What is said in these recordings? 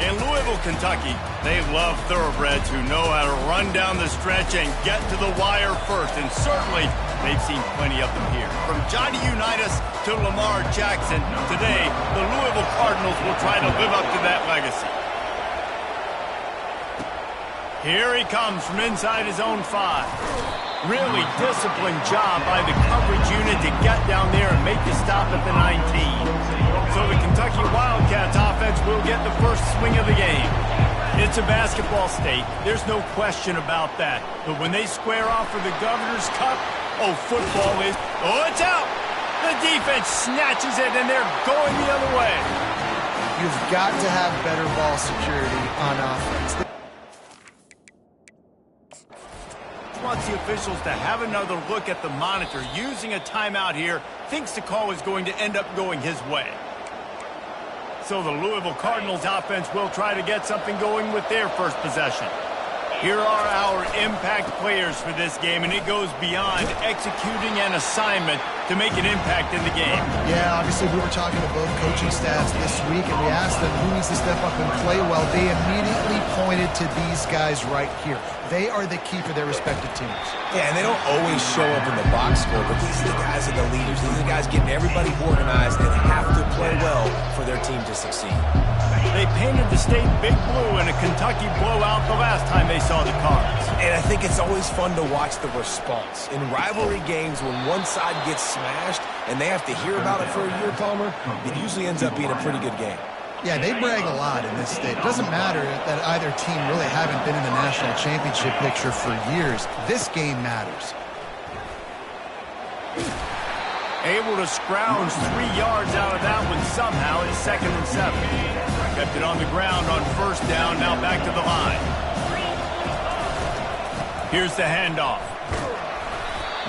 In Louisville, Kentucky, they love thoroughbreds who know how to run down the stretch and get to the wire first. And certainly, they've seen plenty of them here. From Johnny Unitas to Lamar Jackson, today, the Louisville Cardinals will try to live up to that legacy. Here he comes from inside his own 5. Really disciplined job by the coverage unit to get down there and make the stop at the 19. So the Kentucky Wildcats offense will get the first swing of the game. It's a basketball state. There's no question about that. But when they square off for the Governor's Cup, oh, football is... Oh, it's out! The defense snatches it, and they're going the other way. You've got to have better ball security on offense. Wants the officials to have another look at the monitor. Using a timeout here, thinks the call is going to end up going his way. So the Louisville Cardinals offense will try to get something going with their first possession. Here are our impact players for this game, and it goes beyond executing an assignment to make an impact in the game. Yeah, obviously we were talking to both coaching staffs this week, and we asked them who needs to step up and play well. They immediately pointed to these guys right here. They are the key for their respective teams. Yeah, and they don't always show up in the box score, but these are the guys that are the leaders. These are the guys getting everybody organized and have to play well for their team to succeed. They painted the state big blue in a Kentucky blowout the last time they saw the Cards. And I think it's always fun to watch the response. In rivalry games, when one side gets smashed and they have to hear about it for a year, Palmer, it usually ends up being a pretty good game. Yeah, they brag a lot in this state. It doesn't matter that either team really haven't been in the national championship picture for years. This game matters. Able to scrounge 3 yards out of that one somehow. It's 2nd and 7. Kept it on the ground on first down, now back to the line. Here's the handoff.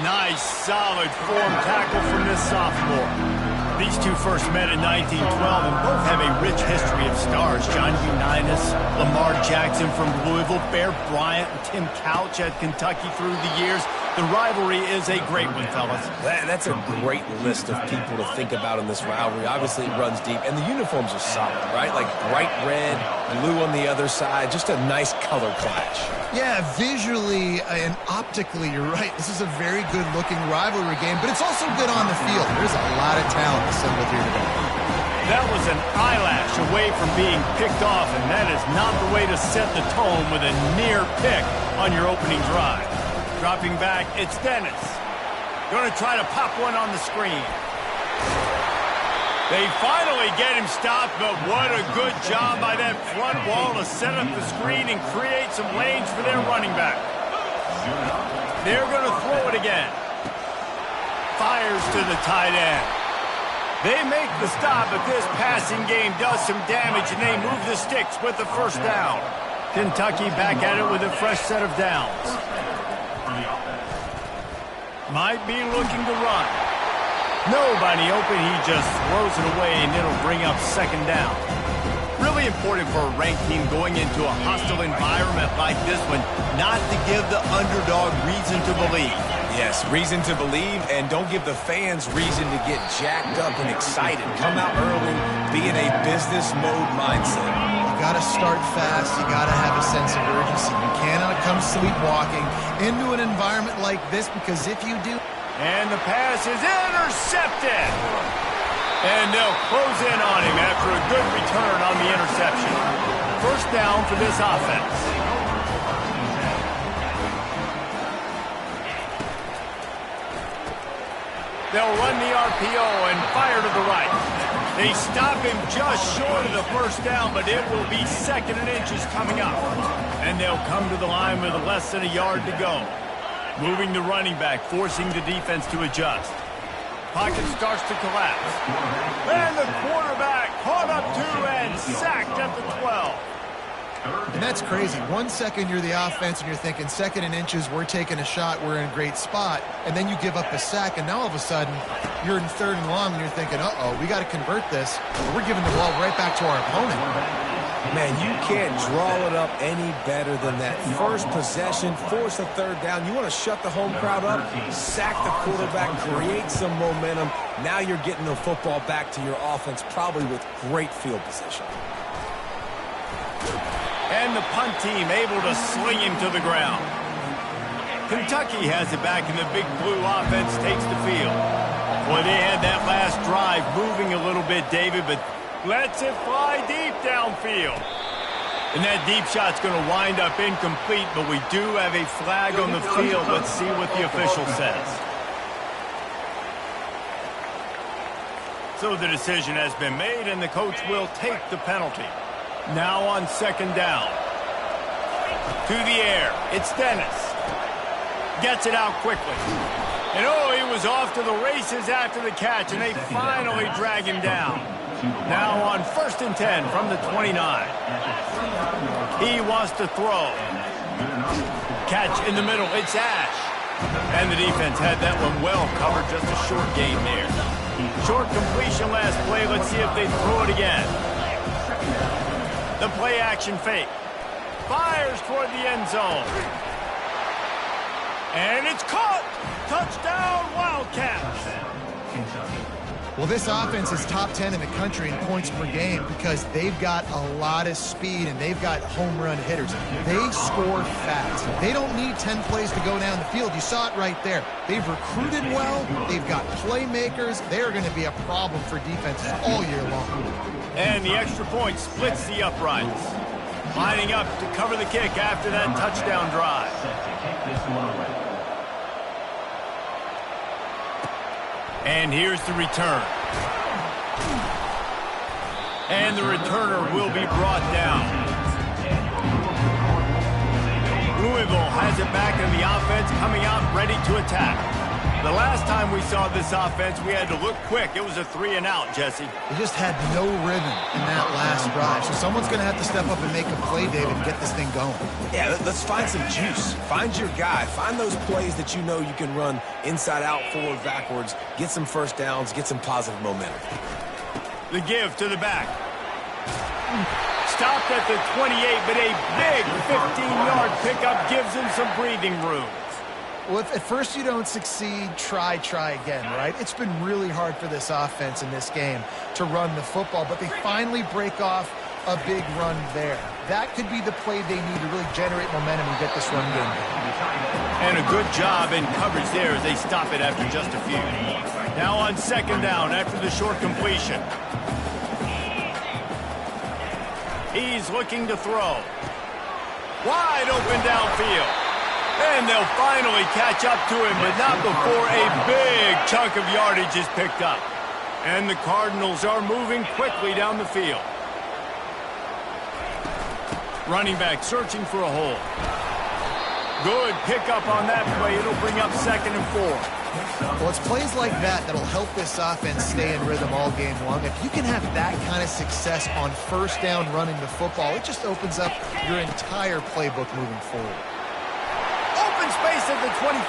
Nice, solid form tackle from this sophomore. These two first met in 1912 and both have a rich history of stars. John Unitas, Lamar Jackson from Louisville, Bear Bryant, and Tim Couch at Kentucky through the years. The rivalry is a great one, fellas. That's a great list of people to think about in this rivalry. Obviously, it runs deep, and the uniforms are solid, right? Like bright red, blue on the other side, just a nice color clash. Yeah, visually and optically, you're right. This is a very good-looking rivalry game, but it's also good on the field. There's a lot of talent assembled here today. That was an eyelash away from being picked off, and that is not the way to set the tone with a near pick on your opening drive. Dropping back, it's Dennis. Going to try to pop one on the screen. They finally get him stopped, but what a good job by that front wall to set up the screen and create some lanes for their running back. They're going to throw it again. Fires to the tight end. They make the stop, but this passing game does some damage, and they move the sticks with the first down. Kentucky back at it with a fresh set of downs. Might be looking to run. Nobody open. He just throws it away, and it'll bring up 2nd down. Really important for a ranked team going into a hostile environment like this one not to give the underdog reason to believe. Yes, reason to believe, and don't give the fans reason to get jacked up and excited. Come out early, be in a business mode mindset. You got to start fast. You got to have a sense of urgency. You cannot come sleepwalking into an environment like this, because if you do... And the pass is intercepted. And they'll close in on him after a good return on the interception. First down for this offense. They'll run the RPO and fire to the right. They stop him just short of the first down, but it will be 2nd and inches coming up. And they'll come to the line with less than a yard to go. Moving the running back, forcing the defense to adjust. Pocket starts to collapse. And the quarterback caught up to and sacked at the 12. And that's crazy. 1 second you're the offense and you're thinking 2nd and inches, we're taking a shot, we're in a great spot. And then you give up a sack, and now all of a sudden you're in 3rd and long and you're thinking, uh-oh, we got to convert this. We're giving the ball right back to our opponent. Man, you can't draw it up any better than that. First possession, force a 3rd down. You want to shut the home crowd up, sack the quarterback, create some momentum. Now you're getting the football back to your offense, probably with great field position. And the punt team able to sling him to the ground. Kentucky has it back, and the Big Blue offense takes the field. Boy, they had that last drive moving a little bit, David, but lets it fly deep downfield. And that deep shot's going to wind up incomplete, but we do have a flag on the field. Let's see what the official says. So the decision has been made, and the coach will take the penalty. Now on second down. To the air. It's Dennis. Gets it out quickly. And oh, he was off to the races after the catch, and they finally drag him down. Now on 1st and 10 from the 29. He wants to throw. Catch in the middle. It's Ash. And the defense had that one well covered. Just a short gain there. Short completion last play. Let's see if they throw it again. The play action fake. Fires toward the end zone. And it's caught. Touchdown, Wildcats. Well, this offense is top 10 in the country in points per game because they've got a lot of speed and they've got home run hitters. They score fast. They don't need 10 plays to go down the field. You saw it right there. They've recruited well. They've got playmakers. They're going to be a problem for defenses all year long. And the extra point splits the uprights. Lining up to cover the kick after that touchdown drive. And here's the return. And the returner will be brought down. Louisville has it back in the offense, coming out ready to attack. The last time we saw this offense, we had to look quick. It was a 3-and-out, Jesse. They just had no rhythm in that last drive. So someone's going to have to step up and make a play, David, and get this thing going. Yeah, let's find some juice. Find your guy. Find those plays that you know you can run inside out, forward, backwards. Get some first downs. Get some positive momentum. The give to the back. Stopped at the 28, but a big 15-yard pickup gives him some breathing room. Well, if at first you don't succeed, try again, right? It's been really hard for this offense in this game to run the football, but they finally break off a big run there. That could be the play they need to really generate momentum and get this run game. And a good job in coverage there as they stop it after just a few. Now on second down after the short completion. He's looking to throw. Wide open downfield. And they'll finally catch up to him, but not before a big chunk of yardage is picked up. And the Cardinals are moving quickly down the field. Running back searching for a hole. Good pickup on that play. It'll bring up 2nd and 4. Well, it's plays like that that'll help this offense stay in rhythm all game long. If you can have that kind of success on first down running the football, it just opens up your entire playbook moving forward. Space at the 25.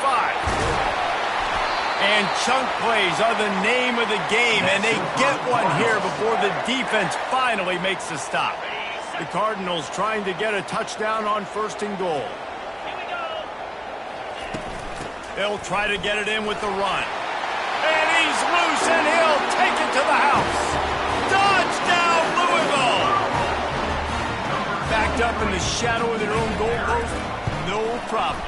And chunk plays are the name of the game, and they get one here before the defense finally makes a stop. The Cardinals trying to get a touchdown on 1st and goal. They'll try to get it in with the run. And he's loose, and he'll take it to the house. Touchdown, Louisville! Backed up in the shadow of their own goalpost, no problem.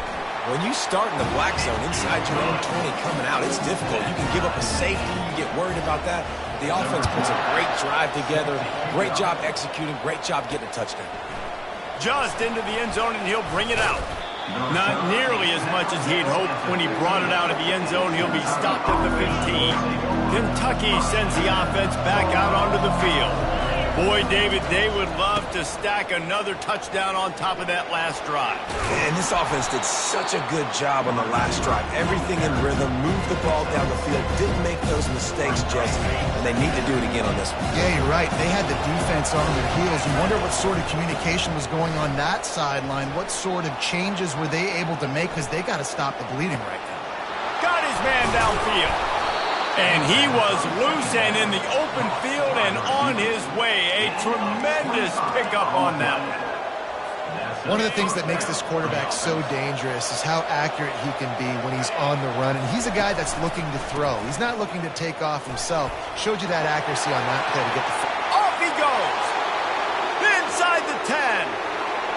When you start in the black zone inside your own 20 coming out, it's difficult. You can give up a safety. You get worried about that. The offense puts a great drive together. Great job executing. Great job getting a touchdown. Just into the end zone, and he'll bring it out. Not nearly as much as he'd hoped when he brought it out of the end zone. He'll be stopped at the 15. Kentucky sends the offense back out onto the field. Boy, David, they would love to stack another touchdown on top of that last drive. And this offense did such a good job on the last drive. Everything in rhythm, moved the ball down the field, didn't make those mistakes, Jesse, and they need to do it again on this one. Yeah, you're right. They had the defense on their heels. You wonder what sort of communication was going on that sideline. What sort of changes were they able to make, because they got to stop the bleeding right now. Got his man downfield. And he was loose and in the open field and on his way. A tremendous pickup on that one. One of the things that makes this quarterback so dangerous is how accurate he can be when he's on the run. And he's a guy that's looking to throw. He's not looking to take off himself. Showed you that accuracy on that play to get the... Off he goes! Inside the 10.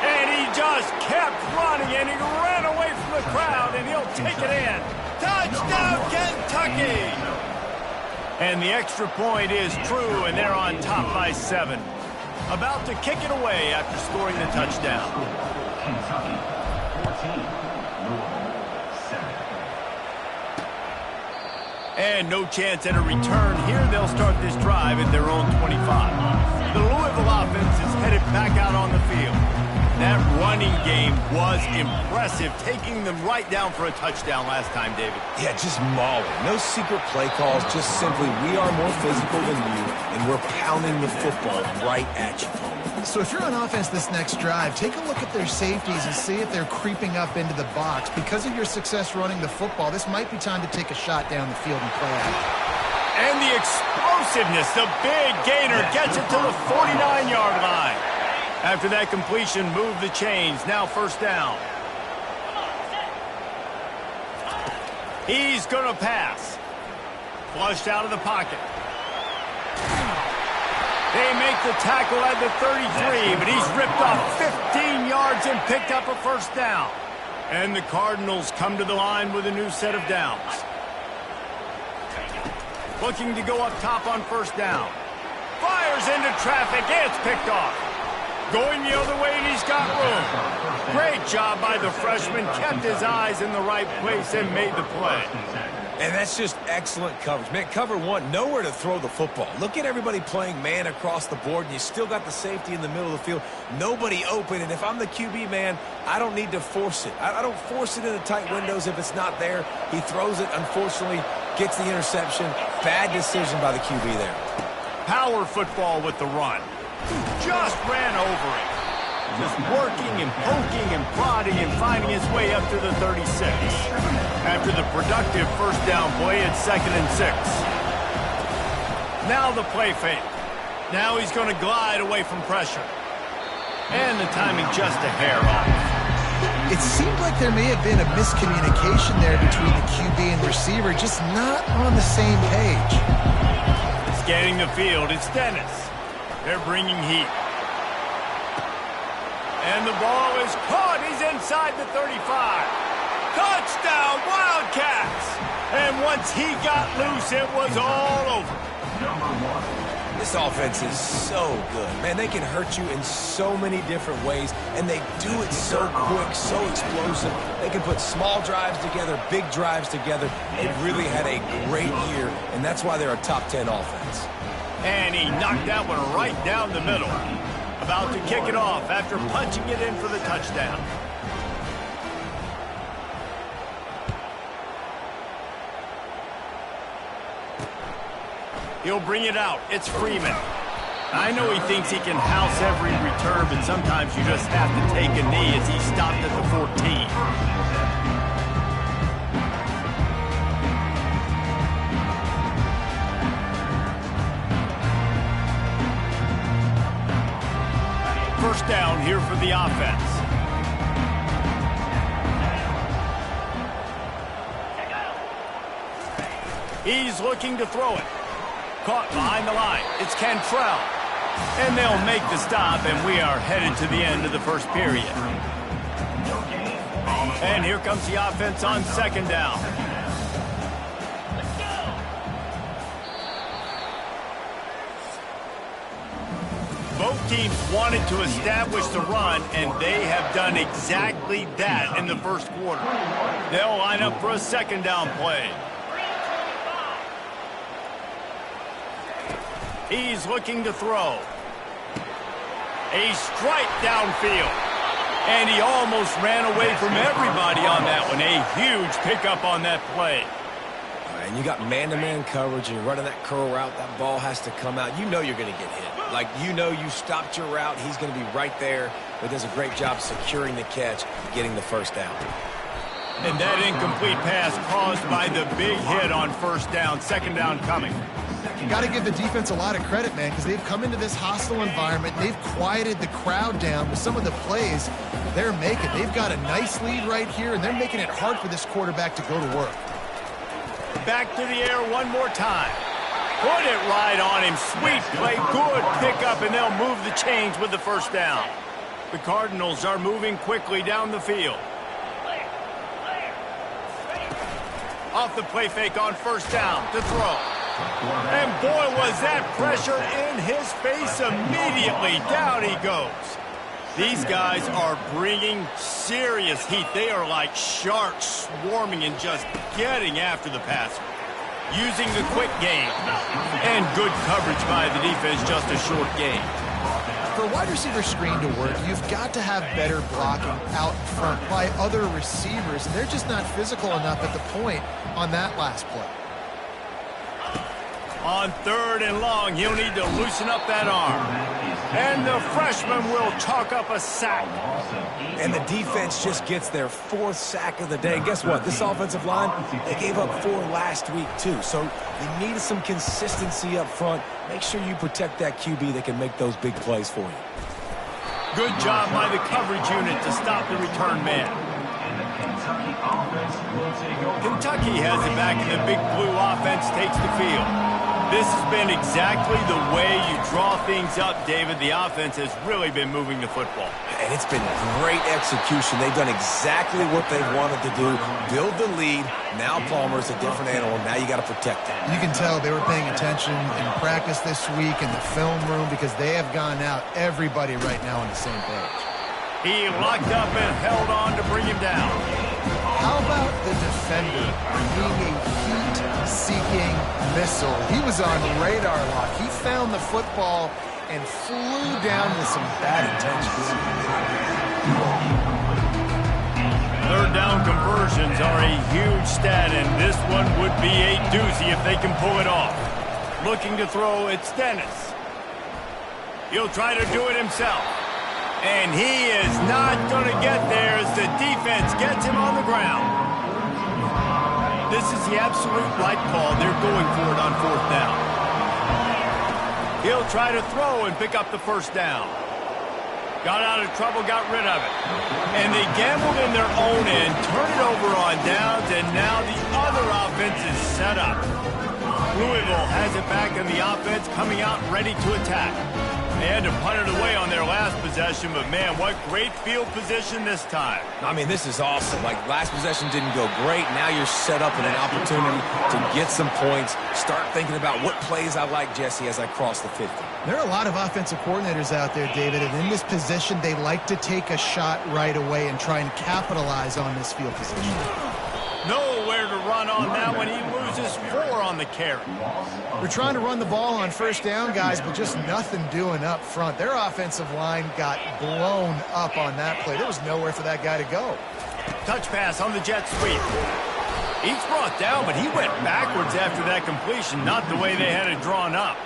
And he just kept running, and he ran away from the crowd, and he'll take it in. Touchdown, Kentucky! And the extra point is true, and they're on top by 7. About to kick it away after scoring the touchdown. Kentucky, 14, Louisville, 7. And no chance at a return here. They'll start this drive at their own 25. The Louisville offense is headed back out on the field. That running game was impressive, taking them right down for a touchdown last time, David. Yeah, just mauling. No secret play calls, just simply we are more physical than you, and we're pounding the football right at you. So if you're on offense this next drive, take a look at their safeties and see if they're creeping up into the box. Because of your success running the football, this might be time to take a shot down the field and play out. And the explosiveness, the big gainer gets it to the 49-yard line. After that completion, move the chains. Now first down. He's going to pass. Flushed out of the pocket. They make the tackle at the 33, but he's ripped off 15 yards and picked up a first down. And the Cardinals come to the line with a new set of downs. Looking to go up top on first down. Fires into traffic. It's picked off. Going the other way, and he's got room. Great job by the freshman. Kept his eyes in the right place and made the play. And that's just excellent coverage. Man, cover one, nowhere to throw the football. Look at everybody playing man across the board, and you still got the safety in the middle of the field. Nobody open, and if I'm the QB, man, I don't need to force it. I don't force it into tight windows if it's not there. He throws it, unfortunately, gets the interception. Bad decision by the QB there. Power football with the run. Just ran over it. Just working and poking and prodding and finding his way up to the 36. After the productive first down play, it's 2nd and 6. Now the play fake. Now he's going to glide away from pressure. And the timing just a hair off. It seemed like there may have been a miscommunication there between the QB and receiver, just not on the same page. Scanning the field, it's Dennis. They're bringing heat. And the ball is caught. He's inside the 35. Touchdown, Wildcats! And once he got loose, it was all over. This offense is so good. Man, they can hurt you in so many different ways, and they do it so quick, so explosive. They can put small drives together, big drives together. They've really had a great year, and that's why they're a top 10 offense. And he knocked that one right down the middle. About to kick it off after punching it in for the touchdown. He'll bring it out. It's Freeman. I know he thinks he can house every return, but sometimes you just have to take a knee as he stopped at the 14. First down here for the offense. He's looking to throw it. Caught behind the line. It's Cantrell. And they'll make the stop, and we are headed to the end of the first period. And here comes the offense on second down. Both teams wanted to establish the run, and they have done exactly that in the first quarter. They'll line up for a second down play. He's looking to throw. A strike downfield. And he almost ran away from everybody on that one. A huge pickup on that play. And you got man-to-man coverage, and you're running that curl route. That ball has to come out. You know you're going to get hit. Like, you know you stopped your route. He's going to be right there, but does a great job securing the catch, getting the first down. And that incomplete pass caused by the big hit on first down. Second down coming. You got to give the defense a lot of credit, man, because they've come into this hostile environment. They've quieted the crowd down with some of the plays they're making. They've got a nice lead right here, and they're making it hard for this quarterback to go to work. Back to the air one more time. Put it right on him. Sweet play. Good pickup, and they'll move the chains with the first down. The Cardinals are moving quickly down the field. Off the play fake on first down to throw. And boy, was that pressure in his face immediately. Down he goes. These guys are bringing serious heat. They are like sharks swarming and just getting after the passer. Using the quick game. And good coverage by the defense, just a short gain. For a wide receiver screen to work, you've got to have better blocking out in front by other receivers. And they're just not physical enough at the point on that last play. On third and long, he'll need to loosen up that arm. And the freshman will chalk up a sack. And the defense just gets their 4th sack of the day. And guess what? This offensive line, they gave up 4 last week too. So you needed some consistency up front. Make sure you protect that QB that can make those big plays for you. Good job by the coverage unit to stop the return man. Kentucky has it back, and the big blue offense takes the field. This has been exactly the way you draw things up, David. The offense has really been moving the football. And it's been great execution. They've done exactly what they wanted to do. Build the lead. Now Palmer's a different animal. Now you got to protect him. You can tell they were paying attention in practice this week in the film room because they have gone out, everybody right now on the same page. He locked up and held on to bring him down. How about the defender being a heat-seeking missile? He was on radar lock. He found the football and flew down with some bad intentions. Third down conversions are a huge stat, and this one would be a doozy if they can pull it off. Looking to throw, it's Dennis. He'll try to do it himself. And he is not going to get there as the defense gets him on the ground. This is the absolute right call. They're going for it on 4th down. He'll try to throw and pick up the first down. Got out of trouble, got rid of it. And they gambled in their own end, turn it over on downs, and now the other offense is set up. Louisville has it back in the offense, coming out ready to attack. They had to punt it away on their last possession, but man, what great field position this time. I mean, this is awesome. Like, last possession didn't go great. Now you're set up in an opportunity to get some points. Start thinking about what plays I like, Jesse, as I cross the 50. There are a lot of offensive coordinators out there, David, and in this position, they like to take a shot right away and try and capitalize on this field position. Nowhere to run on that one. He loses 4 on the carry. We're trying to run the ball on first down, guys, but just nothing doing up front. Their offensive line got blown up on that play. There was nowhere for that guy to go. Touch pass on the jet sweep. He's brought down, but he went backwards after that completion, not the way they had it drawn up.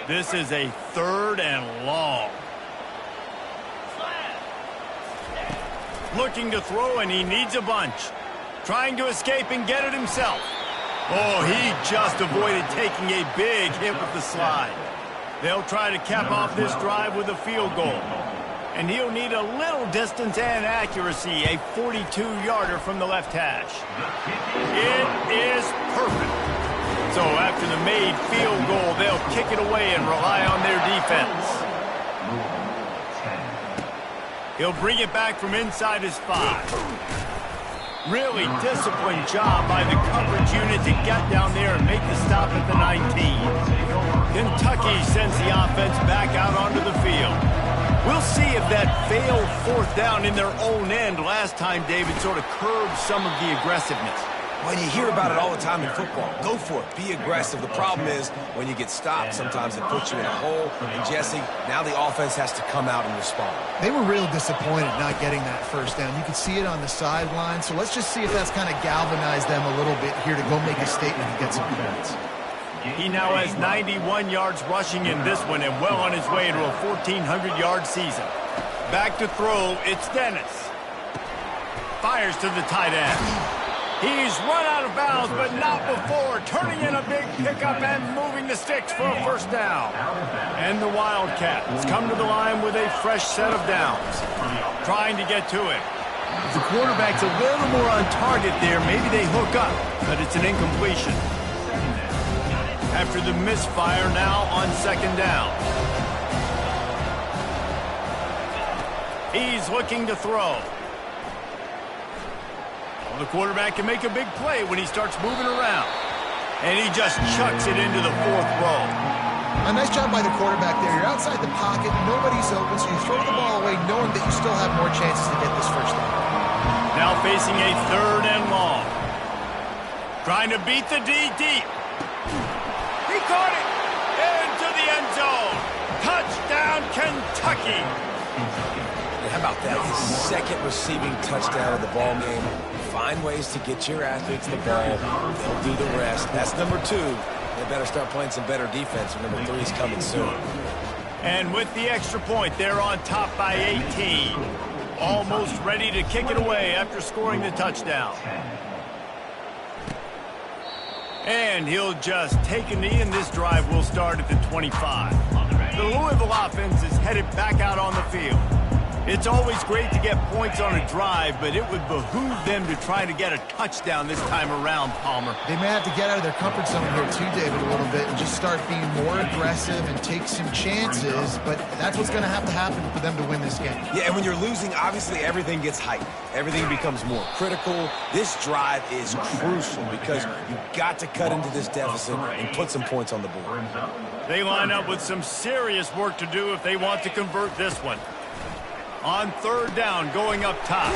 This is a 3rd and long. Looking to throw, and he needs a bunch. Trying to escape and get it himself. Oh, he just avoided taking a big hit with the slide. They'll try to cap off this drive with a field goal. And he'll need a little distance and accuracy, a 42-yarder from the left hash. It is perfect. So after the made field goal, they'll kick it away and rely on their defense. He'll bring it back from inside his 5. Really disciplined job by the coverage unit to get down there and make the stop at the 19. Kentucky sends the offense back out onto the field. We'll see if that failed 4th down in their own end last time, David, sort of curbed some of the aggressiveness. Well, you hear about it all the time in football. Go for it. Be aggressive. The problem is when you get stopped, sometimes it puts you in a hole. And, Jesse, now the offense has to come out and respond. They were real disappointed not getting that first down. You could see it on the sideline. So let's just see if that's kind of galvanized them a little bit here to go make a statement and get some points. He now has 91 yards rushing in this one and well on his way to a 1,400-yard season. Back to throw, it's Dennis. Fires to the tight end. He's run out of bounds, but not before. Turning in a big pickup and moving the sticks for a first down. And the Wildcats come to the line with a fresh set of downs. Trying to get to him. If the quarterback's a little more on target there, maybe they hook up, but it's an incompletion. after the misfire now on second down. He's looking to throw. Well, the quarterback can make a big play when he starts moving around. And he just chucks it into the fourth row. A nice job by the quarterback there. You're outside the pocket, nobody's open, so you throw the ball away knowing that you still have more chances to get this first down. Now facing a third and long. Trying to beat the D deep. He caught it into the end zone. Touchdown, Kentucky. How about that? His second receiving touchdown of the ball game. Find ways to get your athletes the ball. They'll do the rest. That's number 2. They better start playing some better defense. Number 3 is coming soon. And with the extra point, they're on top by 18. Almost ready to kick it away after scoring the touchdown. And he'll just take a knee, and this drive will start at the 25. The Louisville offense is headed back out on the field. It's always great to get points on a drive, but it would behoove them to try to get a touchdown this time around, Palmer. They may have to get out of their comfort zone here too, David, a little bit and just start being more aggressive and take some chances, but that's what's going to happen for them to win this game. Yeah, and when you're losing, obviously everything gets heightened. Everything becomes more critical. This drive is crucial because you've got to cut into this deficit and put some points on the board. They line up with some serious work to do if they want to convert this one. On third down, going up top.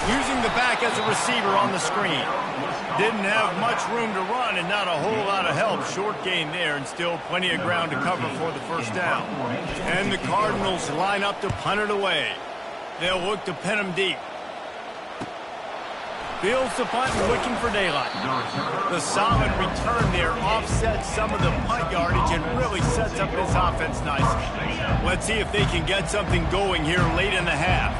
Using the back as a receiver on the screen. Didn't have much room to run and not a whole lot of help. Short gain there and still plenty of ground to cover for the first down. And the Cardinals line up to punt it away. They'll look to pin him deep. Fields the punt and looking for daylight. The solid return there offsets some of the punt yardage and really sets up this offense nicely. Let's see if they can get something going here late in the half.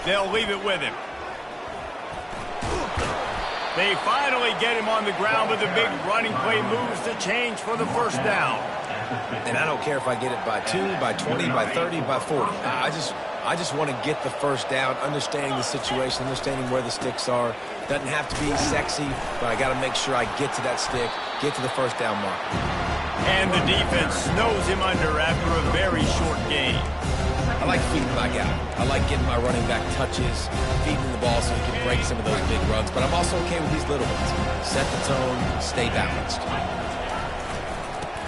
They'll leave it with him. They finally get him on the ground with a big running play moves the change for the first down. And I don't care if I get it by 2, by 20, by 30, by 40. I just want to get the first down, understanding the situation, understanding where the sticks are. Doesn't have to be sexy, but I got to make sure I get to that stick, get to the first down mark. And the defense snows him under after a very short gain. I like feeding my guy. I like getting my running back touches, feeding the ball so he can break some of those big runs, but I'm also okay with these little ones. Set the tone, stay balanced.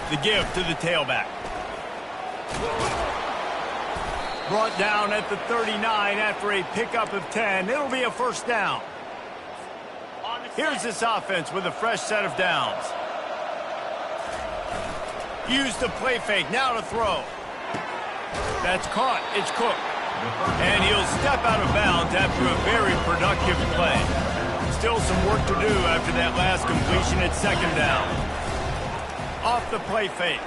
The give to the tailback. Brought down at the 39 after a pickup of 10. It'll be a first down. Here's this offense with a fresh set of downs. Use the play fake. Now to throw. That's caught. It's Cook. And he'll step out of bounds after a very productive play. Still some work to do after that last completion at second down. Off the play fake.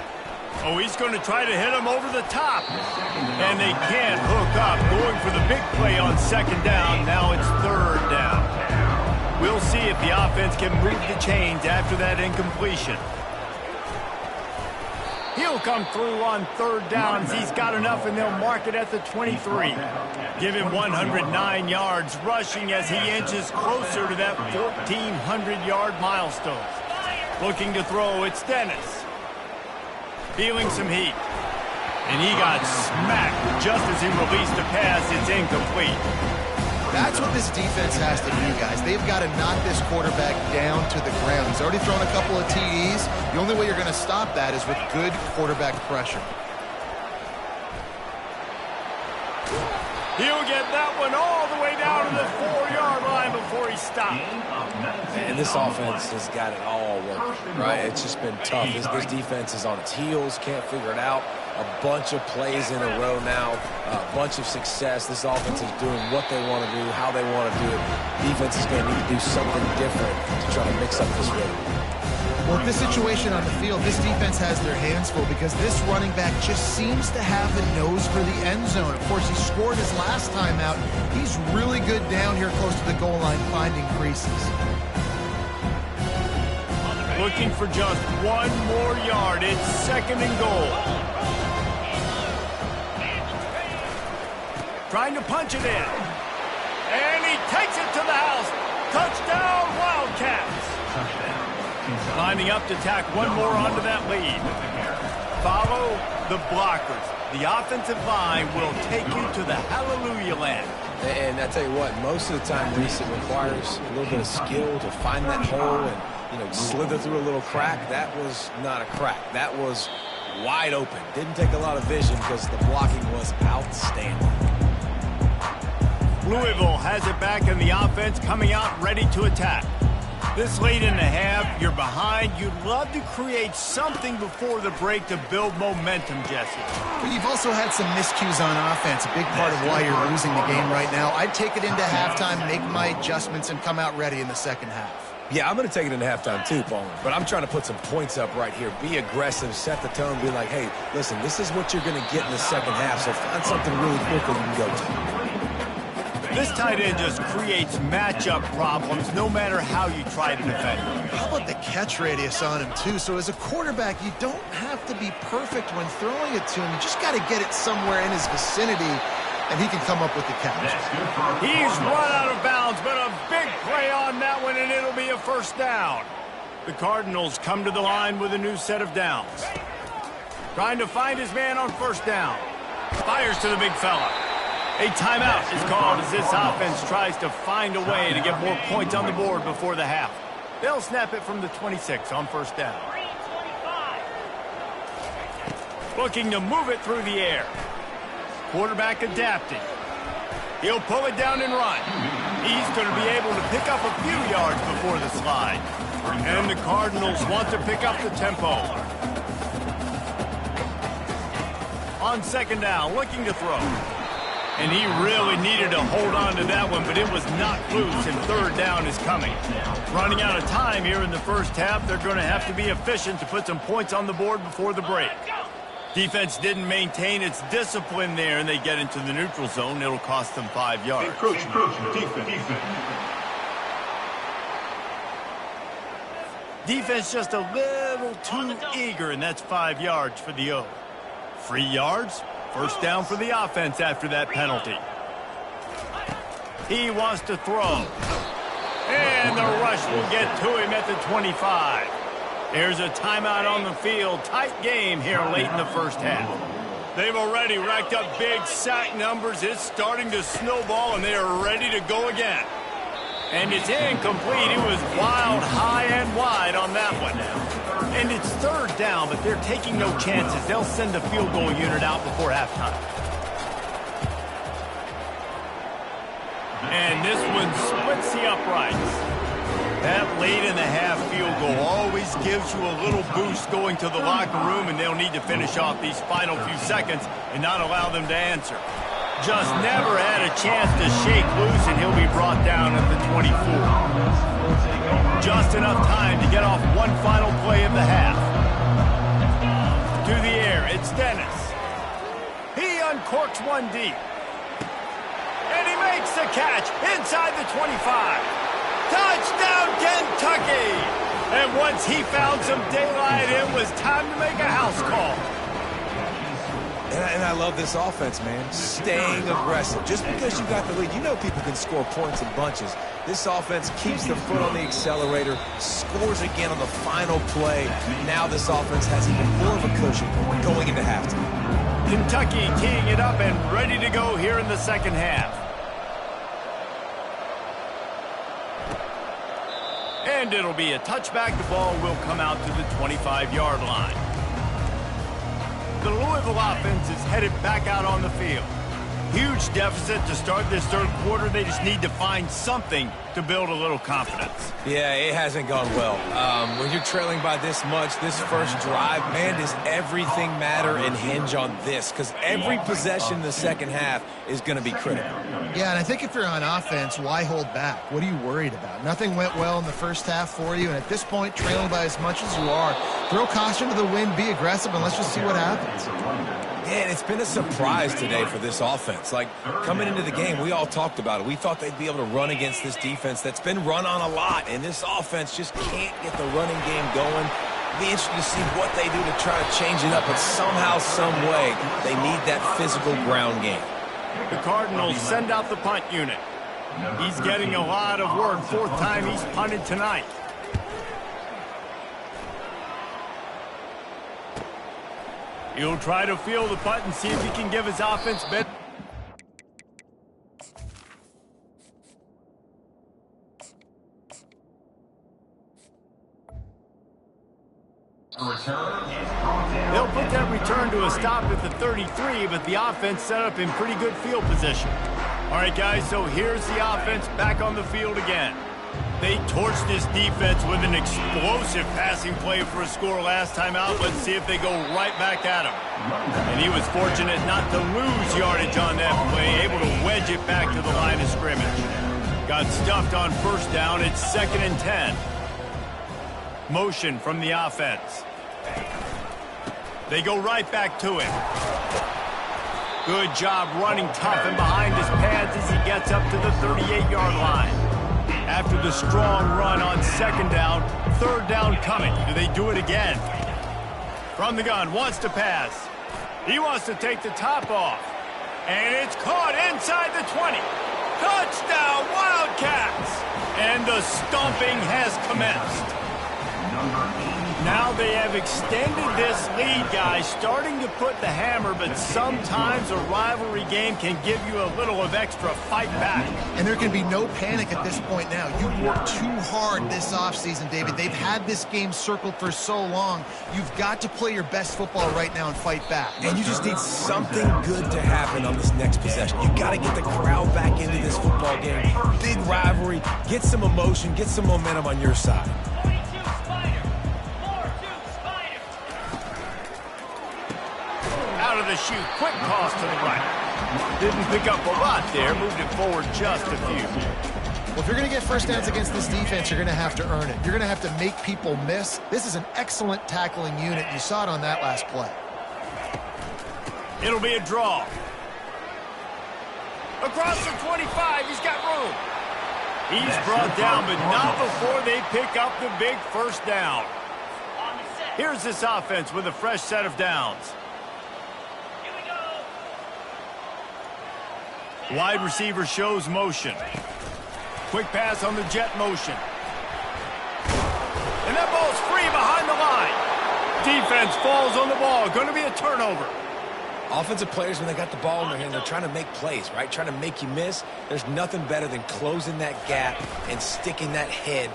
Oh, he's going to try to hit him over the top. And they can't hook up. Going for the big play on second down. Now it's third down. We'll see if the offense can move the chains after that incompletion. He'll come through on third downs. He's got enough, and they'll mark it at the 23. Give him 109 yards rushing as he inches closer to that 1,400-yard milestone. Looking to throw, it's Dennis. Feeling some heat. And he got smacked just as he released the pass. It's incomplete. That's what this defense has to do, guys. They've got to knock this quarterback down to the ground. He's already thrown a couple of TDs. The only way you're going to stop that is with good quarterback pressure. He'll get that one all the way down to the 4-yard line before he stopped. And this offense has got it all working, right? It's just been tough. This defense is on its heels, can't figure it out. A bunch of plays in a row now, a bunch of success. This offense is doing what they want to do, how they want to do it. Defense is going to need to do something different to try to mix up this rhythm. Well, this situation on the field, this defense has their hands full because this running back just seems to have the nose for the end zone. Of course, he scored his last time out. He's really good down here close to the goal line, finding creases. Looking for just one more yard. It's second and goal. Trying to punch it in. And he takes it to the house. Touchdown, Wildcats. Lining up to tack one more onto that lead. Follow the blockers. The offensive line will take you to the hallelujah land. And I tell you what, most of the time, Reese, it requires a little bit of skill to find that hole and, slither through a little crack. That was not a crack. That was wide open. Didn't take a lot of vision because the blocking was outstanding. Louisville has it back in the offense, coming out ready to attack. This late in the half, you're behind. You'd love to create something before the break to build momentum, Jesse. But you've also had some miscues on offense, a big part of why you're losing the game right now. I'd take it into halftime, make my adjustments, and come out ready in the second half. Yeah, I'm going to take it into halftime too, Paul. But I'm trying to put some points up right here. Be aggressive, set the tone, be like, hey, listen, this is what you're going to get in the second half, so find something really quickly you can go to. This tight end just creates matchup problems no matter how you try to defend. How about the catch radius on him, too? So as a quarterback, you don't have to be perfect when throwing it to him. You just got to get it somewhere in his vicinity, and he can come up with the catch. He's run out of bounds, but a big play on that one, and it'll be a first down. The Cardinals come to the line with a new set of downs. Trying to find his man on first down. Fires to the big fella. A timeout is called as this offense tries to find a way to get more points on the board before the half. They'll snap it from the 26 on first down. Looking to move it through the air. Quarterback adapting. He'll pull it down and run. He's going to be able to pick up a few yards before the slide. And the Cardinals want to pick up the tempo. On second down, looking to throw. And he really needed to hold on to that one, but it was not loose, and third down is coming. Running out of time here in the first half, they're going to have to be efficient to put some points on the board before the break. Defense didn't maintain its discipline there, and they get into the neutral zone. It'll cost them 5 yards. Defense just a little too eager, and that's 5 yards for the O. 3 yards. First down for the offense after that penalty. He wants to throw. And the rush will get to him at the 25. There's a timeout on the field. Tight game here late in the first half. They've already racked up big sack numbers. It's starting to snowball, and they are ready to go again. And it's incomplete. It was wild, high and wide on that one. And it's third down, but they're taking no chances. They'll send the field goal unit out before halftime. And this one splits the uprights. That late in the half field goal always gives you a little boost going to the locker room, and they'll need to finish off these final few seconds and not allow them to answer. Just never had a chance to shake loose, and he'll be brought down at the 24. Just enough time to get off one final play of the half. To the air, it's Dennis. He uncorks one deep. And he makes the catch inside the 25. Touchdown, Kentucky! And once he found some daylight, it was time to make a house call. And I love this offense, man. Staying aggressive. Just because you got the lead, you know people can score points in bunches. This offense keeps the foot on the accelerator, scores again on the final play. Now this offense has even more of a cushion going into halftime. Kentucky teeing it up and ready to go here in the second half. And it'll be a touchback. The ball will come out to the 25-yard line. The Louisville offense is headed back out on the field. Huge deficit to start this third quarter. They just need to find something to build a little confidence. Yeah, it hasn't gone well. When you're trailing by this much, this first drive, man, does everything matter and hinge on this? Because every possession in the second half is going to be critical. Yeah, and I think if you're on offense, why hold back? What are you worried about? Nothing went well in the first half for you, and at this point, trailing by as much as you are, throw caution to the wind, be aggressive, and let's just see what happens. Yeah, and it's been a surprise today for this offense. Like, coming into the game, we all talked about it. We thought they'd be able to run against this defense that's been run on a lot, and this offense just can't get the running game going. Be interested to see what they do to try to change it up, but somehow, some way, they need that physical ground game. The Cardinals send out the punt unit. He's getting a lot of work. Fourth time he's punted tonight. He'll try to field the punt and see if he can give his offense better. They'll put that return to a stop at the 33, but the offense set up in pretty good field position. All right, guys, so here's the offense back on the field again. They torched this defense with an explosive passing play for a score last time out. Let's see if they go right back at him. And he was fortunate not to lose yardage on that play, able to wedge it back to the line of scrimmage. Got stuffed on first down. It's 2nd and 10. Motion from the offense. They go right back to him. Good job running tough and behind his pads as he gets up to the 38-yard line. After the strong run on 2nd down, 3rd down coming. Do they do it again? From the gun, wants to pass. He wants to take the top off. And it's caught inside the 20. Touchdown, Wildcats! And the stomping has commenced. Now they have extended this lead, guys, starting to put the hammer, but sometimes a rivalry game can give you a little of extra fight back. And there can be no panic at this point now. You've worked too hard this offseason, David. They've had this game circled for so long. You've got to play your best football right now and fight back. And you just need something good to happen on this next possession. You got to get the crowd back into this football game. Big rivalry. Get some emotion. Get some momentum on your side. Out of the chute, quick toss to the right. Didn't pick up a lot there, moved it forward just a few. Well, if you're going to get first downs against this defense, you're going to have to earn it. You're going to have to make people miss. This is an excellent tackling unit. You saw it on that last play. It'll be a draw. Across the 25, he's got room. He's brought down, but not before they pick up the big first down. Here's this offense with a fresh set of downs. Wide receiver shows motion. Quick pass on the jet motion. And that ball's free behind the line. Defense falls on the ball. Going to be a turnover. Offensive players, when they got the ball in their hand, they're trying to make plays, right? Trying to make you miss. There's nothing better than closing that gap and sticking that head.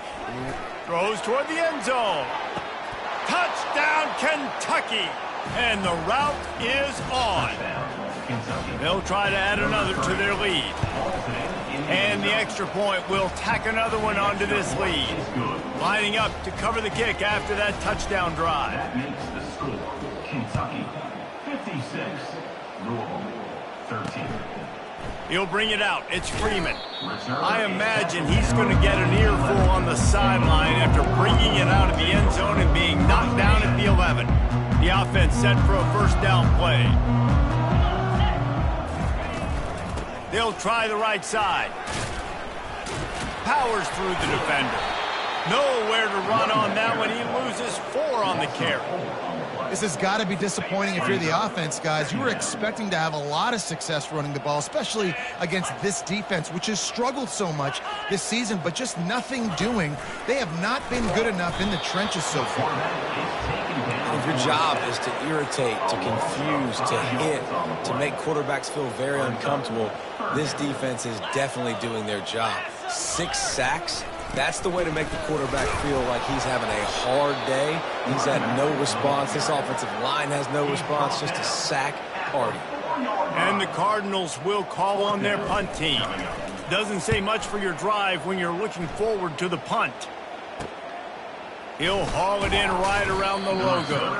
Throws toward the end zone. Touchdown, Kentucky. And the route is on. They'll try to add another to their lead. And the extra point will tack another one onto this lead. Lining up to cover the kick after that touchdown drive. That makes the score Kentucky 56, Louisville 13. He'll bring it out. It's Freeman. I imagine he's going to get an earful on the sideline after bringing it out of the end zone and being knocked down at the 11. The offense set for a first down play. They'll try the right side. Powers through the defender. Nowhere to run on that one. He loses 4 on the carry. This has got to be disappointing if you're the offense, guys. You were expecting to have a lot of success running the ball, especially against this defense, which has struggled so much this season, but just nothing doing. They have not been good enough in the trenches so far. If your job is to irritate, to confuse, to hit, to make quarterbacks feel very uncomfortable, this defense is definitely doing their job. 6 sacks, that's the way to make the quarterback feel like he's having a hard day. He's had no response. This offensive line has no response, just a sack party. And the Cardinals will call on their punt team. Doesn't say much for your drive when you're looking forward to the punt. He'll haul it in right around the logo.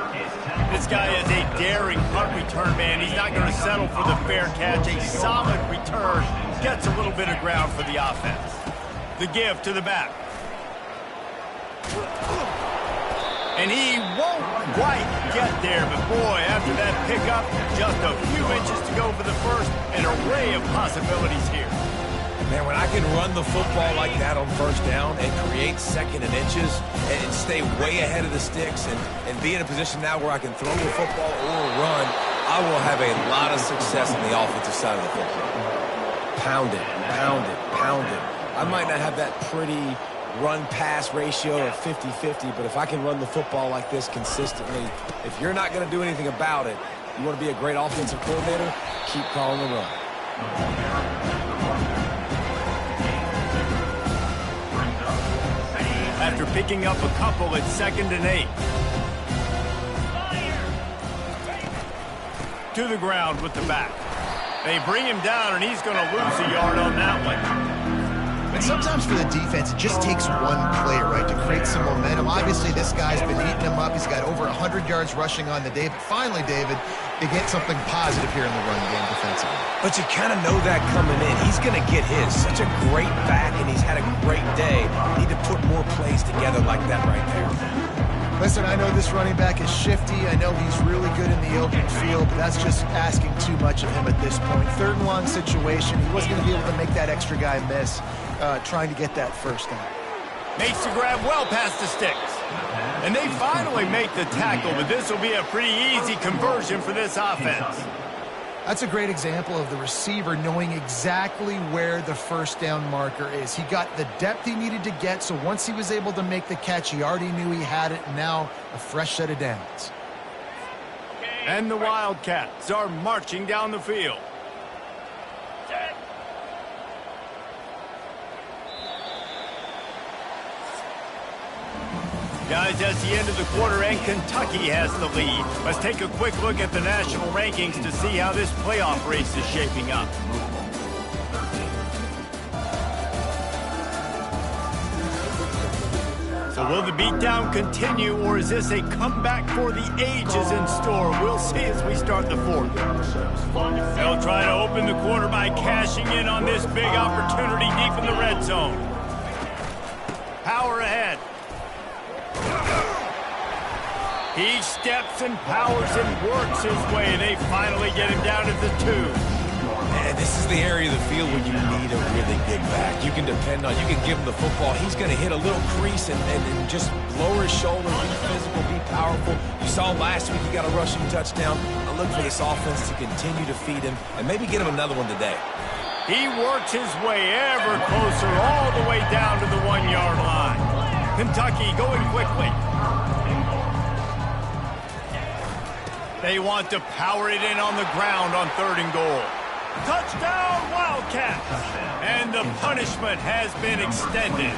This guy is a daring punt return man. He's not going to settle for the fair catch. A solid return. Gets a little bit of ground for the offense. The give to the back. And he won't quite get there, but boy, after that pickup, just a few inches to go for the first. An array of possibilities here. Man, when I can run the football like that on first down and create 2nd and inches and stay way ahead of the sticks and be in a position now where I can throw the football or run, I will have a lot of success on the offensive side of the football. Pound it, pound it, pound it. I might not have that pretty run-pass ratio of 50-50, but if I can run the football like this consistently, if you're not going to do anything about it, you want to be a great offensive coordinator, keep calling the run. After picking up a couple, it's 2nd and 8. To the ground with the back. They bring him down, and he's going to lose a yard on that one. And sometimes for the defense, it just takes one play, right, to create some momentum. Obviously, this guy's been eating them up. He's got over 100 yards rushing on the day. But finally, David, they get something positive here in the run game defensively. But you kind of know that coming in. He's going to get his. Such a great back, and he's had a great day. Need to put more plays together like that right there. Listen, I know this running back is shifty. I know he's really good in the open field, but that's just asking too much of him at this point. 3rd and long situation. He wasn't going to be able to make that extra guy miss, trying to get that first down. Makes the grab well past the sticks. And they finally make the tackle, but this will be a pretty easy conversion for this offense. That's a great example of the receiver knowing exactly where the first down marker is. He got the depth he needed to get, so once he was able to make the catch, he already knew he had it, and now a fresh set of downs. And the Wildcats are marching down the field. Guys, that's the end of the quarter, and Kentucky has the lead. Let's take a quick look at the national rankings to see how this playoff race is shaping up. So will the beatdown continue, or is this a comeback for the ages in store? We'll see as we start the 4th. They'll try to open the quarter by cashing in on this big opportunity deep in the red zone. Power ahead. He steps and powers and works his way. They finally get him down to the 2. And this is the area of the field where you need a really big back. You can depend on, you can give him the football. He's going to hit a little crease and just lower his shoulder, be physical, be powerful. You saw last week he got a rushing touchdown. I look for this offense to continue to feed him and maybe get him another one today. He works his way ever closer all the way down to the 1-yard line. Kentucky going quickly. They want to power it in on the ground on 3rd and goal. Touchdown, Wildcats! And the punishment has been extended.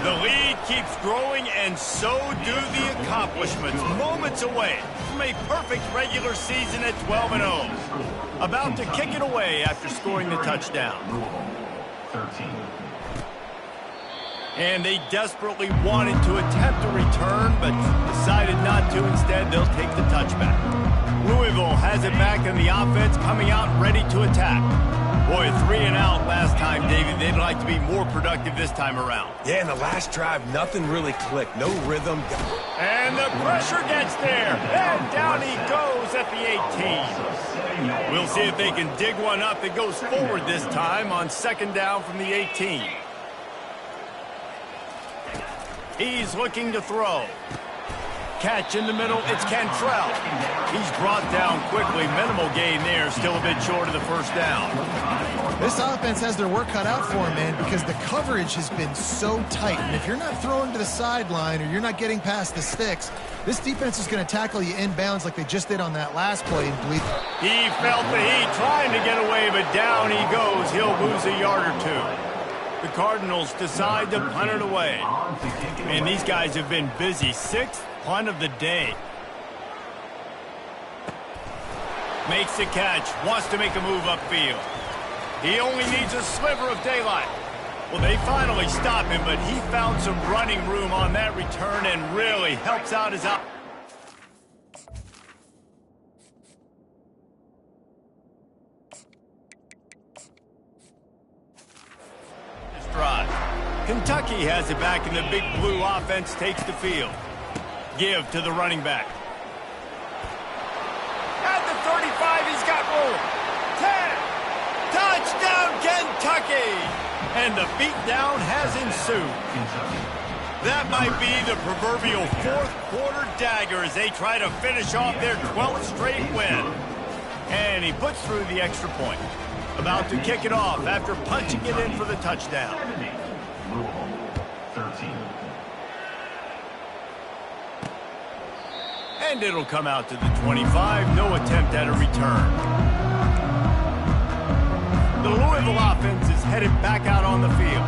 The lead keeps growing, and so do the accomplishments. Moments away from a perfect regular season at 12-0. About to kick it away after scoring the touchdown. 13. And they desperately wanted to attempt a return, but decided not to. Instead, they'll take the touchback. Louisville has it back in the offense, coming out ready to attack. Boy, 3 and out last time, David. They'd like to be more productive this time around. Yeah, in the last drive, nothing really clicked. No rhythm. And the pressure gets there. And down he goes at the 18. We'll see if they can dig one up that goes forward this time on 2nd down from the 18. He's looking to throw. Catch in the middle, it's Cantrell. He's brought down quickly. Minimal gain there, still a bit short of the first down. This offense has their work cut out for them, man, because the coverage has been so tight. And if you're not throwing to the sideline or you're not getting past the sticks, this defense is going to tackle you inbounds like they just did on that last play. He felt the heat trying to get away, but down he goes. He'll lose a yard or 2. The Cardinals decide to punt it away. And these guys have been busy. 6th punt of the day. Makes the catch. Wants to make a move upfield. He only needs a sliver of daylight. Well, they finally stop him, but he found some running room on that return and really helps out his drive. Kentucky has it back, and the big blue offense takes the field. Give to the running back. At the 35, he's got room. 10. Touchdown, Kentucky! And the beatdown has ensued. That might be the proverbial 4th quarter dagger as they try to finish off their 12th straight win. And he puts through the extra point. About to kick it off after punching it in for the touchdown. And it'll come out to the 25. No attempt at a return. The Louisville offense is headed back out on the field.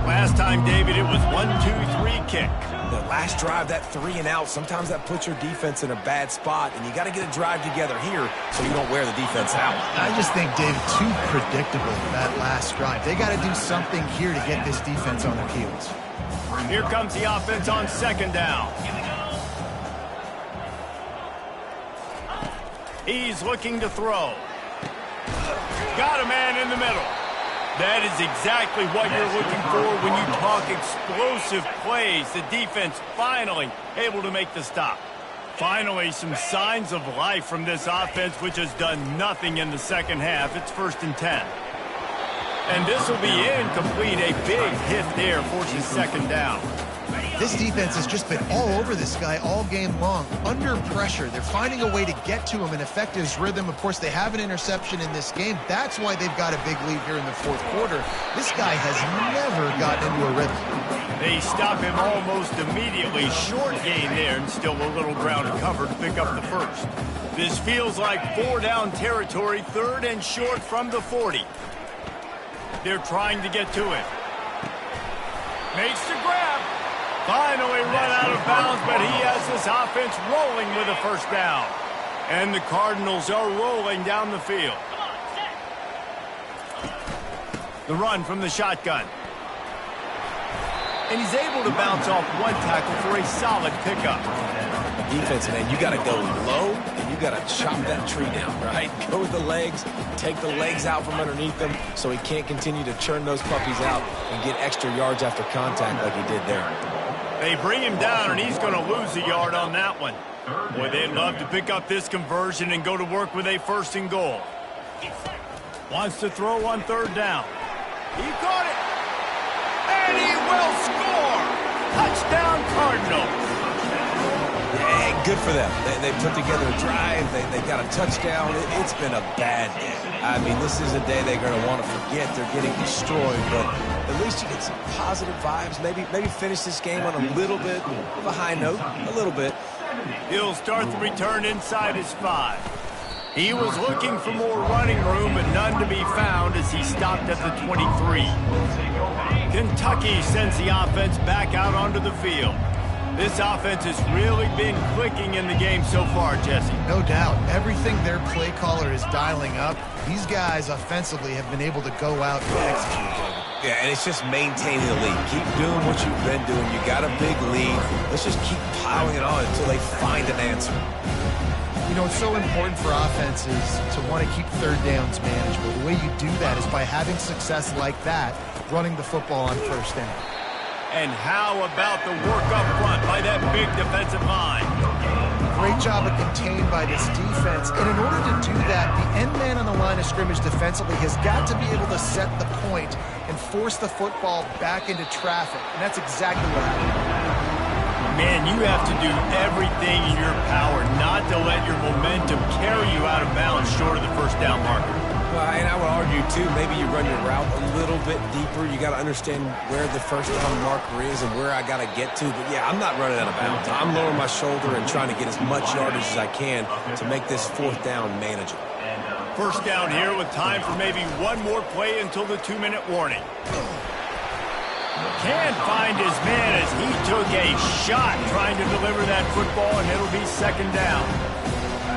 Last time, David, it was 1-2-3 kick. The last drive, that 3-and-out, sometimes that puts your defense in a bad spot, and you got to get a drive together here so you don't wear the defense out. I just think, David, too predictable, that last drive. They got to do something here to get this defense on their heels. Here comes the offense on second down. He's looking to throw. Got a man in the middle. That is exactly what you're looking for when you talk explosive plays. The defense finally able to make the stop. Finally, some signs of life from this offense, which has done nothing in the second half. It's 1st and 10. And this will be incomplete. A big hit there forces second down. This defense has just been all over this guy all game long. Under pressure, they're finding a way to get to him and affect his rhythm. Of course, they have an interception in this game. That's why they've got a big lead here in the fourth quarter. This guy has never gotten into a rhythm. They stop him almost immediately. Short gain there, and still a little ground cover to pick up the first. This feels like 4-down territory, 3rd and short from the 40. They're trying to get to it. Makes the grab. Finally run out of bounds, but he has this offense rolling with a first down. And the Cardinals are rolling down the field. The run from the shotgun. And he's able to bounce off one tackle for a solid pickup. Defense, man, you got to go low, and you got to chop that tree down, right? Go with the legs, take the legs out from underneath him so he can't continue to churn those puppies out and get extra yards after contact like he did there. They bring him down, and he's going to lose a yard on that one. Boy, they'd love to pick up this conversion and go to work with a 1st and goal. Wants to throw on 3rd down. He caught it. And he will score. Touchdown, Cardinals. Yeah, good for them. They put together a drive. They got a touchdown. It's been a bad day. I mean, this is a day they're going to want to forget. They're getting destroyed, but at least you get some positive vibes. Maybe finish this game on a little bit of a high note, a little bit. He'll start the return inside his 5. He was looking for more running room, but none to be found as he stopped at the 23. Kentucky sends the offense back out onto the field. This offense has really been clicking in the game so far, Jesse. No doubt. Everything their play caller is dialing up, these guys offensively have been able to go out and execute. Yeah, and it's just maintaining the lead. Keep doing what you've been doing. You got a big lead. Let's just keep piling it on until they find an answer. You know, it's so important for offenses to want to keep 3rd downs manageable. The way you do that is by having success like that, running the football on 1st down. And how about the work up front by that big defensive line? Great job of contained by this defense. And in order to do that, the end man on the line of scrimmage defensively has got to be able to set the point and force the football back into traffic. And that's exactly what happened. Man, you have to do everything in your power not to let your momentum carry you out of bounds short of the 1st down marker. Well, and I would argue, too, maybe you run your route a little bit deeper. You got to understand where the 1st down marker is and where I got to get to. But, yeah, I'm not running out of bounds. I'm lowering my shoulder and trying to get as much yardage as I can to make this 4th down manageable. 1st down here with time for maybe one more play until the 2-minute warning. Can't find his man as he took a shot trying to deliver that football, and it'll be 2nd down.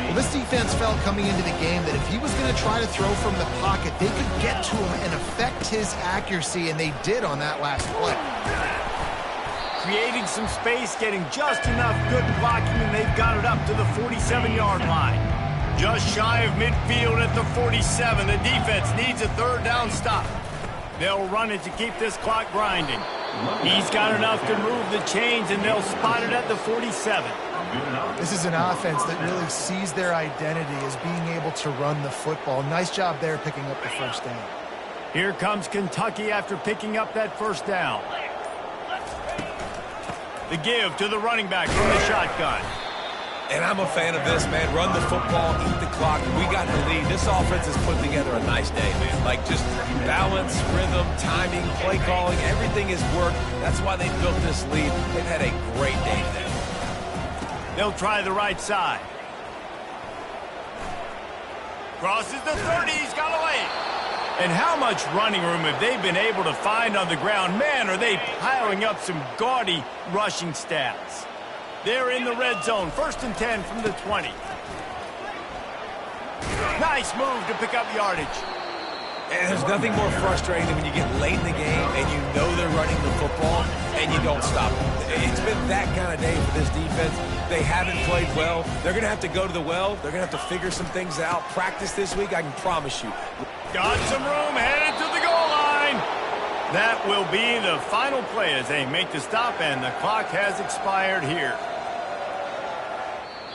Well, this defense felt coming into the game that if he was going to try to throw from the pocket, they could get to him and affect his accuracy, and they did on that last play. Creating some space, getting just enough good blocking, and they've got it up to the 47-yard line. Just shy of midfield at the 47. The defense needs a 3rd down stop. They'll run it to keep this clock grinding. He's got enough to move the chains, and they'll spot it at the 47. This is an offense that really sees their identity as being able to run the football. Nice job there picking up the 1st down. Here comes Kentucky after picking up that 1st down. The give to the running back from the shotgun. And I'm a fan of this, man. Run the football, eat the clock. We got the lead. This offense has put together a nice day, man. Like just balance, rhythm, timing, play calling, everything has worked. That's why they built this lead. They've had a great day today. They'll try the right side. Crosses the 30, he's got away. And how much running room have they been able to find on the ground? Man, are they piling up some gaudy rushing stats. They're in the red zone, 1st and 10 from the 20. Nice move to pick up yardage. And there's nothing more frustrating than when you get late in the game and you know they're running the football and you don't stop them. It's been that kind of day for this defense. They haven't played well. They're going to have to go to the well. They're going to have to figure some things out. Practice this week, I can promise you. Got some room, headed to the goal line. That will be the final play as they make the stop, and the clock has expired here.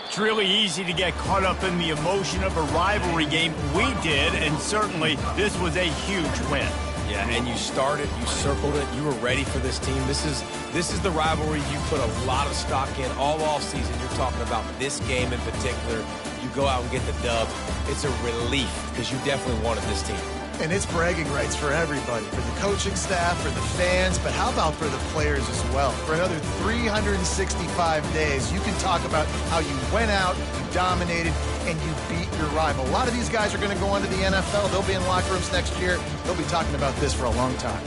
It's really easy to get caught up in the emotion of a rivalry game. We did, and certainly this was a huge win. Yeah, and you started, you circled it, you were ready for this team. This is the rivalry you put a lot of stock in all offseason. You're talking about this game in particular. You go out and get the dub. It's a relief because you definitely wanted this team. And it's bragging rights for everybody, for the coaching staff, for the fans, but how about for the players as well? For another 365 days, you can talk about how you went out, you dominated, and you beat your rival. A lot of these guys are going to go on to the NFL. They'll be in locker rooms next year. They'll be talking about this for a long time.